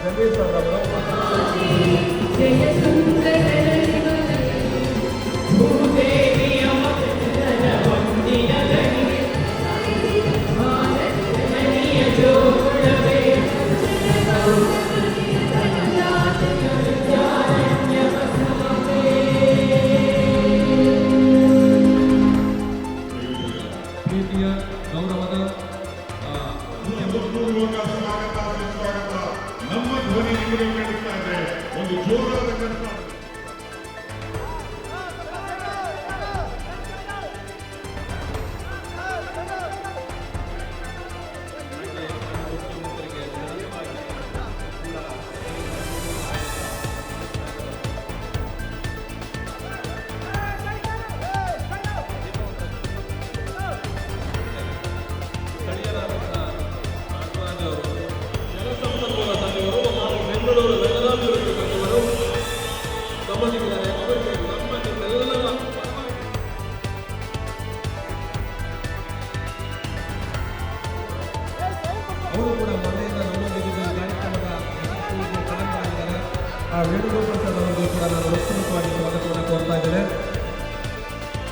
ಜಗದೀಶ್ ಅವರವರು ಪ್ರೀತಿಯ ಗೌರವದ ಸ್ವಾಗತ. ನಮ್ಮ ಧ್ವನಿ ನಿಮಗೆ ಕೇಳಿಸ್ತಾ ಇದೆ. ಒಂದು ಜೋರಾದ ಕರ್ನಾಟಕ. ಅವರು ಕೂಡ ಮೊನ್ನೆಯಿಂದ ನಮ್ಮೊಂದಿಗೆ ಕಾರ್ಯಕ್ರಮದ ಯಶಸ್ವಿಗೆ ಕಾರಣರಾಗಿದ್ದಾರೆ. ಆ ವೇಣುಗೋಪಾಲ್ ಸರ್ ಅವರಿಗೂ ಕೂಡ ನಾನು ಹೃತ್ಪೂರ್ವಕವಾಗಿ ಸ್ವಾಗತವನ್ನು ಕೋರ್ತಾ ಇದ್ದೇನೆ.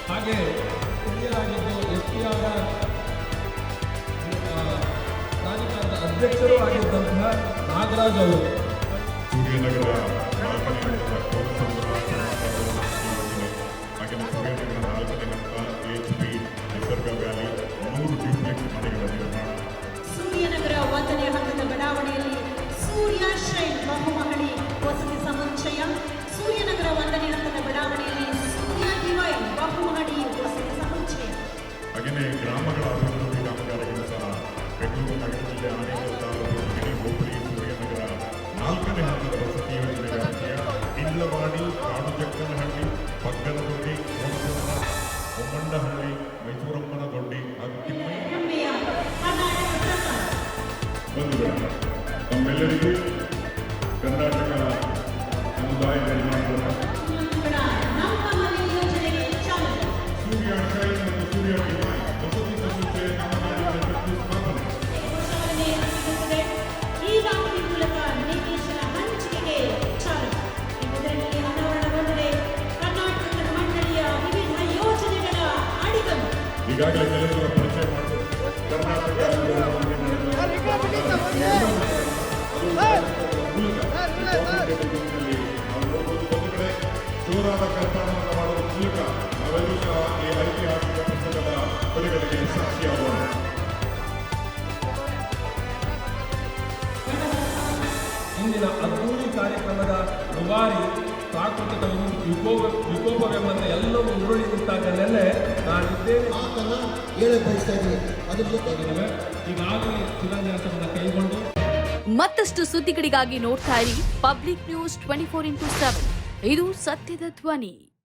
ಹಾಗೆ ಹಿರಿಯರಾಗಿದ್ದು SPR ಪ್ರಾಧಿಕಾರದ ಅಧ್ಯಕ್ಷರೂ ಆಗಿದ್ದಂತಹ ನಾಗರಾಜ್ ಅವರು ಸೂರ್ಯನಗರ ನಾಲ್ಕನೇ ಹಂತದ ಪೌರಸಂರಕ್ಷಣಾ ಹಾಗೆ ಸೂರ್ಯನಗರ ನಾಲ್ಕನೇ ಹಂತ HP ನಿಸರ್ಗ ವ್ಯಾಲಿ 3 ಡ್ಯೂಪ್ಲೆಕ್ಸ್ ಮನೆಗಳ ನಿರ್ಮಾಣ. ಸೂರ್ಯನಗರ 1ನೇ ಹಂತದ ಬಡಾವಣೆಯಲ್ಲಿ ಸೂರ್ಯ ಶೈನ್ ಬಹುಮಹಡಿ ವಸತಿ ಸಮುಚ್ಚಯ. ಸೂರ್ಯನಗರ 1ನೇ ಹಂತದ ಬಡಾವಣೆಯಲ್ಲಿ ಸೂರ್ಯ ಡಿವೈನ್ ಬಹುಮಹಡಿ ವಸತಿ ಸಮುಚ್ಚಯ. ಹಾಗೆಯೇ ಗ್ರಾಮಗಳ ಅಭಿವೃದ್ಧಿ ಕಾಮಗಾರಿಗಳು ಸಹ ಬೆಂಗಳೂರು ನಗರ ಜಿಲ್ಲೆ ಆನೇಕಲ್ ತಾಲೂಕು ಗಿಣಿ ಹೋಬಳಿ ಸೂರ್ಯನಗರ 4ನೇ ಹಂತದ ವಸತಿ ಯೋಜನೆ ವ್ಯಾಪ್ತಿಯ ಇಂಡ್ಲವಾಡಿ, ಕಾಡುಜಕ್ಕನಹಳ್ಳಿ, ಪಗ್ಗನದೊಡ್ಡಿ, ಕೋಣಗುಂದ, ಬೊಮ್ಮಂಡಹಳ್ಳಿ, ಮೈಸೂರಮ್ಮನ ದೊಡ್ಡಿ ಹಾಗೂ ತಿಮ್ಮಯ್ಯ ಹೆಮ್ಮೆಯ ಕರ್ನಾಟಕ ಸರ್ಕಾರ. ಬಂಧುಗಳು, ತಮ್ಮೆಲ್ಲರಿಗೂ ಕರ್ನಾಟಕ ಸಮುದಾಯ ನಿರ್ಮಾಣದ ಸೂರ್ಯನಗರ ನಮ್ಮ ಮನೆ ಯೋಜನೆಗೆ ಚಾಲನೆ. ಸೂರ್ಯ ಶೈನ್ ಮತ್ತು ಸೂರ್ಯ ಡಿವೈನ್ ವಸತಿ ಸಮುಚ್ಚಯ ನಮ್ಮ ನಾಡಿನ ಶಂಕುಸ್ಥಾಪನೆ. ಚಾಲನೆ ಸಿಗುತ್ತದೆ. ಈ ದಾಖಲೆ ಮೂಲಕ ನಿವೇಶನ ಹಂಚಿಕೆಗೆ ಚಾಲನೆ. ಇದರಲ್ಲಿ ಅನಾವರಣಗೊಂಡಿದೆ ಕರ್ನಾಟಕ ಮಂಡಳಿಯ ವಿವಿಧ ಯೋಜನೆಗಳ ಅಡಿಗಲ್ಲು. ಈಗಾಗಲೇ ಕೆಲಸದ ಪರಿಚಯ ಮಾಡಬಹುದು. ಕರ್ನಾಟಕ ಜೋರಾದ ಕರ್ನಾಟಕ ಮಾಡುವ ಮೂಲಕ ನಾವೆಲ್ಲರೂ ಸಹ ಈ ಐತಿಹಾಸಿಕ ಪುಸ್ತಕದ ಬೆಳೆಗಳಿಗೆ ಸಾಕ್ಷಿಯಾಗೋಣ. ಇಂದಿನ ಅದ್ದೂರಿ ಕಾರ್ಯಕ್ರಮದ ದುಬಾರಿ ಪ್ರಾಕೃತಿಕ ವಿಕೋಪವೆಂಬಂತೆ ಎಲ್ಲವೂ ಉರುಳಿ ನಿಂತಾಗ ನೆನ್ನೆ ನಾನಿದ್ದೇನೆ ಮಾತನ್ನ ಹೇಳಕ್ ಬಯಸ್ತಾ ಇದ್ದೀನಿ. ಅದ್ರ ಜೊತೆಗೆ ಈಗಾಗಲೇ ಶಿಲಾನ್ಯಾಸವನ್ನು ಕೈಗೊಂಡು ಮತ್ತಷ್ಟು ಸುದ್ದಿಗಳಿಗಾಗಿ ನೋಡ್ತಾ ಇರಿ ಪಬ್ಲಿಕ್ ನ್ಯೂಸ್ 24x7. ಇದು ಸತ್ಯದ ಧ್ವನಿ.